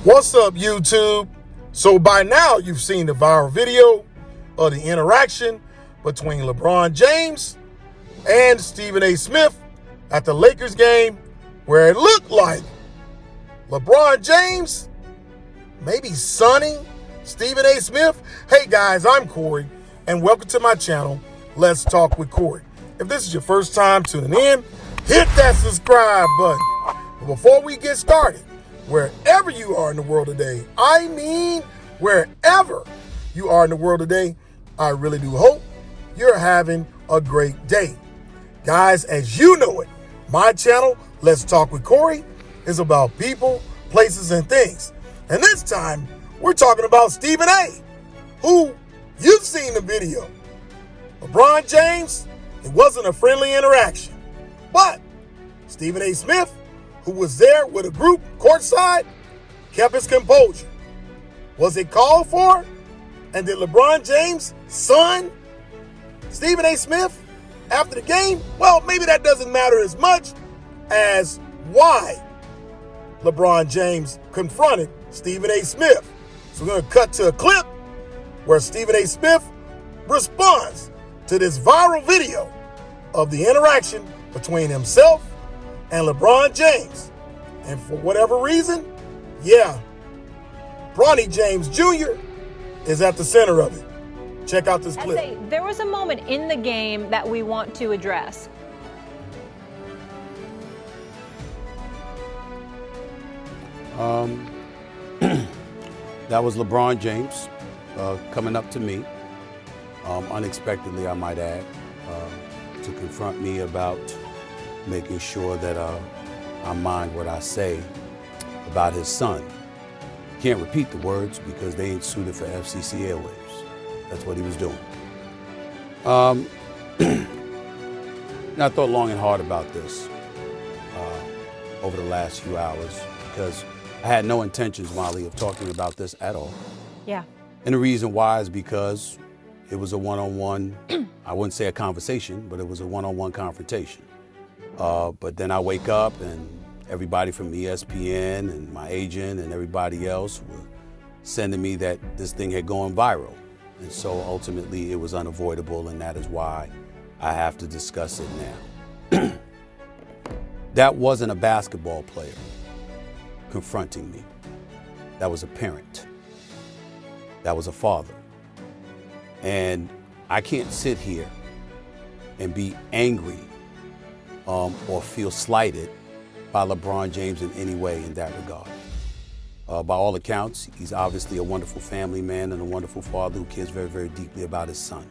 What's up, YouTube? So by now you've seen the viral video of the interaction between LeBron James and Stephen A. Smith at the Lakers game, where it looked like LeBron James maybe sonning Stephen A. Smith. Hey guys, I'm Corey, and welcome to my channel, Let's Talk with Corey. If this is your first time tuning in, hit that subscribe button. But before we get started, wherever you are in the world today, I mean wherever you are in the world today, I really do hope you're having a great day. Guys, as you know it, my channel, Let's Talk with Corey, is about people, places, and things. And this time, we're talking about Stephen A., who you've seen the video. LeBron James, it wasn't a friendly interaction. But Stephen A. Smith, who was there with a group courtside, kept his composure. Was it called for? And did LeBron James' son, Stephen A. Smith, after the game? Well, maybe that doesn't matter as much as why LeBron James confronted Stephen A. Smith. So we're going to cut to a clip where Stephen A. Smith responds to this viral video of the interaction between himself and LeBron James. And for whatever reason, Bronny James Jr. is at the center of it. Check out this clip. There was a moment in the game that we want to address. That was LeBron James coming up to me, unexpectedly I might add, to confront me about making sure that I mind what I say about his son. Can't repeat the words because they ain't suited for FCC airwaves. That's what he was doing. And I thought long and hard about this over the last few hours because I had no intentions, Molly, of talking about this at all. Yeah. And the reason why is because it was a one-on-one, I wouldn't say a conversation, but it was a one-on-one confrontation. But then I wake up and everybody from ESPN and my agent and everybody else were sending me that this thing had gone viral. And so ultimately it was unavoidable, and that is why I have to discuss it now. That wasn't a basketball player confronting me. That was a parent. That was a father. And I can't sit here and be angry or feel slighted by LeBron James in any way in that regard. By all accounts, he's obviously a wonderful family man and a wonderful father who cares very, very deeply about his son.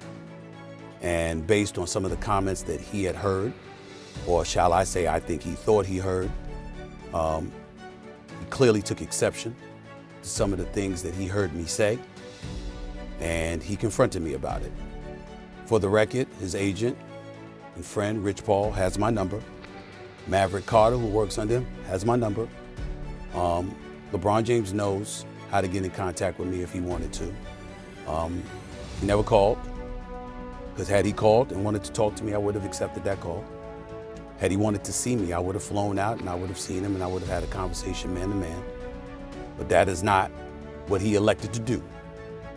And based on some of the comments that he had heard, or shall I say, I think he thought he heard, he clearly took exception to some of the things that he heard me say, and he confronted me about it. For the record, his agent and friend, Rich Paul, has my number. Maverick Carter, who works under him, has my number. LeBron James knows how to get in contact with me if he wanted to. He never called, because had he called and wanted to talk to me, I would have accepted that call. Had he wanted to see me, I would have flown out and I would have seen him and I would have had a conversation man to man. But that is not what he elected to do.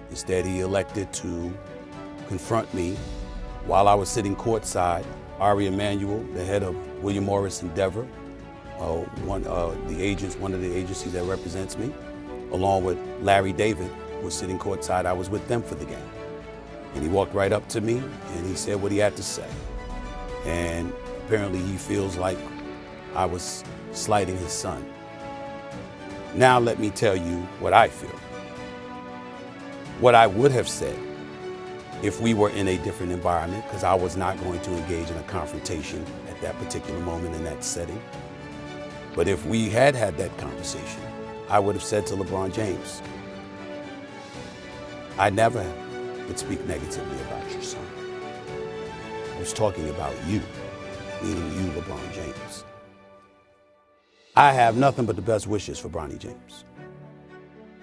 Instead, he elected to confront me while I was sitting courtside. Ari Emanuel, the head of William Morris Endeavor, one of the agencies that represents me, along with Larry David, was sitting courtside. I was with them for the game. And he walked right up to me and he said what he had to say. And apparently he feels like I was slighting his son. Now let me tell you what I feel. What I would have said if we were in a different environment, because I was not going to engage in a confrontation at that particular moment in that setting. But if we had had that conversation, I would have said to LeBron James, I never would speak negatively about your son. I was talking about you, meaning you, LeBron James. I have nothing but the best wishes for Bronny James.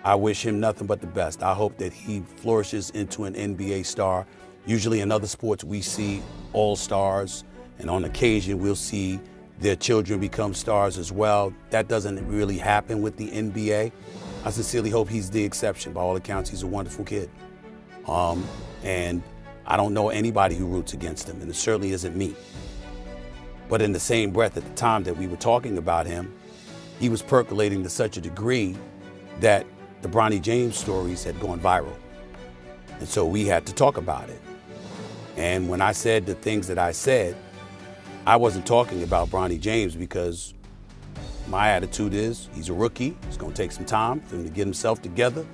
I wish him nothing but the best. I hope that he flourishes into an NBA star. Usually in other sports, we see all-stars, and on occasion, we'll see their children become stars as well. That doesn't really happen with the NBA. I sincerely hope he's the exception. By all accounts, he's a wonderful kid. And I don't know anybody who roots against him, and it certainly isn't me. But in the same breath, at the time that we were talking about him, he was percolating to such a degree that the Bronny James stories had gone viral. And so we had to talk about it. And when I said the things that I said, I wasn't talking about Bronny James because my attitude is he's a rookie. It's going to take some time for him to get himself together.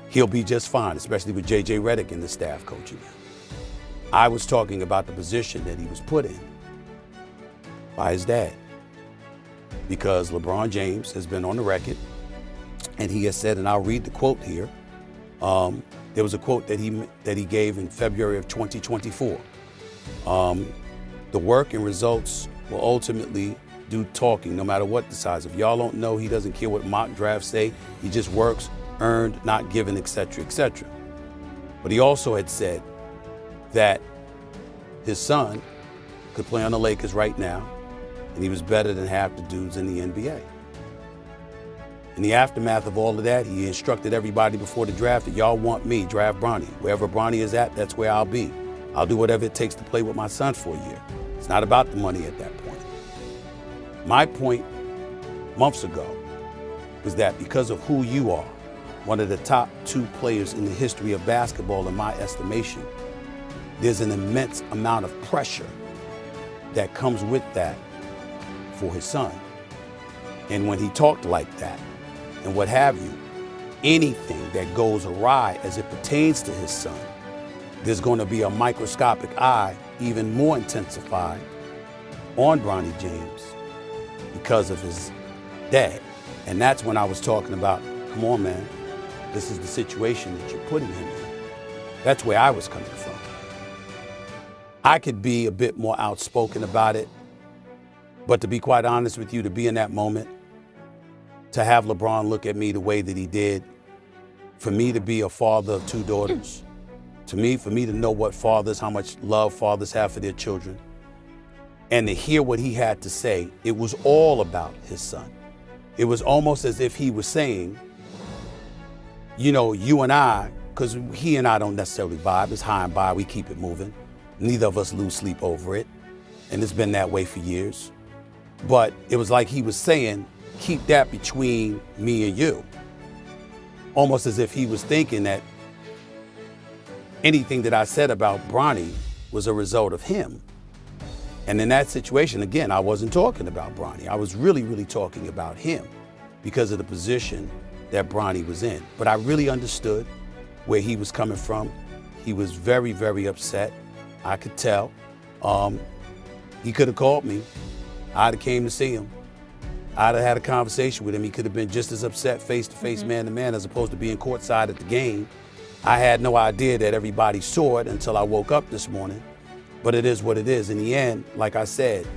He'll be just fine, especially with J.J. Redick and the staff coaching him. I was talking about the position that he was put in by his dad, because LeBron James has been on the record and he has said, and I'll read the quote here. There was a quote that he gave in February of 2024. The work and results will ultimately do talking, no matter what the size. If y'all don't know, he doesn't care what mock drafts say. He just works, earned, not given, etc., etc. But he also had said that his son could play on the Lakers right now, and he was better than half the dudes in the NBA. In the aftermath of all of that, he instructed everybody before the draft that y'all want me, draft Bronny. Wherever Bronny is at, that's where I'll be. I'll do whatever it takes to play with my son for a year. It's not about the money at that point. My point months ago was that because of who you are, one of the top 2 players in the history of basketball, in my estimation, there's an immense amount of pressure that comes with that for his son. And when he talked like that, and what have you, anything that goes awry as it pertains to his son, there's going to be a microscopic eye, even more intensified, on Bronny James because of his dad. And that's when I was talking about, come on, man, this is the situation that you're putting him in. That's where I was coming from. I could be a bit more outspoken about it, but to be quite honest with you, to be in that moment, to have LeBron look at me the way that he did, for me to be a father of 2 daughters, for me to know what fathers, how much love fathers have for their children, and to hear what he had to say, it was all about his son. It was almost as if he was saying, you know, you and I, because he and I don't necessarily vibe, it's high and by, we keep it moving. Neither of us lose sleep over it, and it's been that way for years. But it was like he was saying, keep that between me and you. Almost as if he was thinking that anything that I said about Bronny was a result of him. And in that situation, again, I wasn't talking about Bronny. I was really, really talking about him because of the position that Bronny was in. But I really understood where he was coming from. He was very, very upset. I could tell. He could have called me. I'd have came to see him. I'd have had a conversation with him. He could have been just as upset face-to-face, man-to-man, as opposed to being courtside at the game. I had no idea that everybody saw it until I woke up this morning. But it is what it is. In the end, like I said,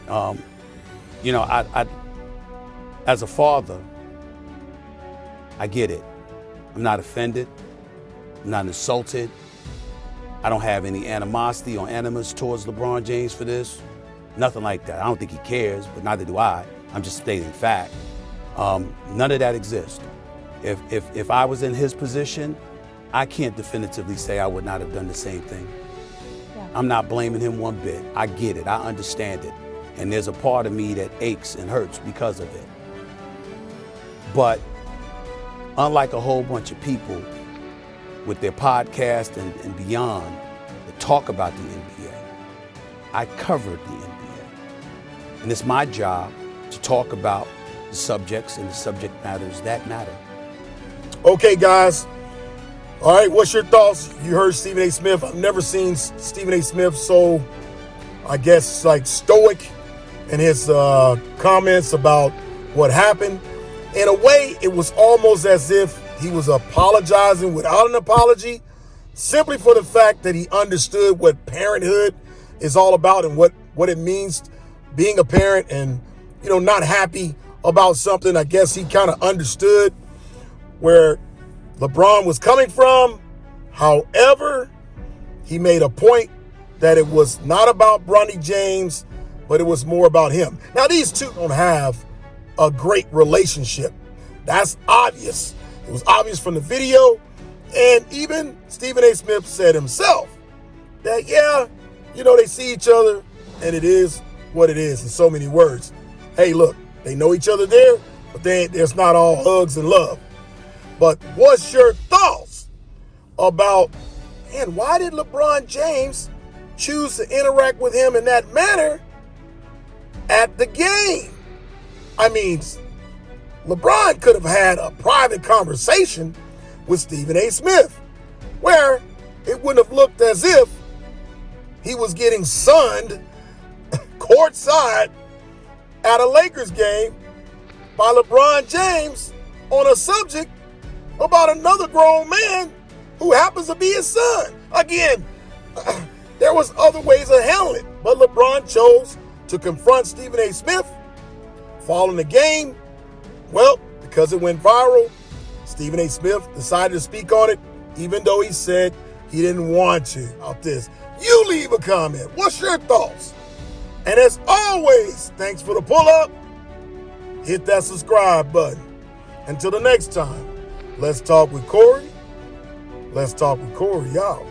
you know, I as a father, I get it. I'm not offended. I'm not insulted. I don't have any animosity or animus towards LeBron James for this. Nothing like that. I don't think he cares, but neither do I. I'm just stating fact. None of that exists. If I was in his position, I can't definitively say I would not have done the same thing. Yeah. I'm not blaming him one bit. I get it. I understand it. And there's a part of me that aches and hurts because of it. But unlike a whole bunch of people with their podcast and beyond that talk about the NBA, I covered the NBA. And it's my job to talk about the subjects and the subject matters that matter. Okay, guys. All right, what's your thoughts? You heard Stephen A. Smith. I've never seen Stephen A. Smith so, I guess, like stoic in his comments about what happened. In a way, it was almost as if he was apologizing without an apology, simply for the fact that he understood what parenthood is all about and what it means being a parent and, you know, not happy about something. I guess he kind of understood where LeBron was coming from. However, he made a point that it was not about Bronny James, but it was more about him. Now, these two don't have a great relationship. That's obvious. It was obvious from the video. And even Stephen A. Smith said himself that, yeah, they see each other and it is what it is in so many words. Hey, look, they know each other there, but there's not all hugs and love. But what's your thoughts about, man, why did LeBron James choose to interact with him in that manner at the game? I mean, LeBron could have had a private conversation with Stephen A. Smith where it wouldn't have looked as if he was getting sunned courtside at a Lakers game by LeBron James on a subject about another grown man who happens to be his son. Again, there was other ways of handling it, but LeBron chose to confront Stephen A. Smith following the game. Well, because it went viral, Stephen A. Smith decided to speak on it, even though he said he didn't want to. About this, you leave a comment. What's your thoughts? And as always, thanks for the pull up. Hit that subscribe button. Until the next time, let's talk with Corey. Let's talk with Corey, y'all.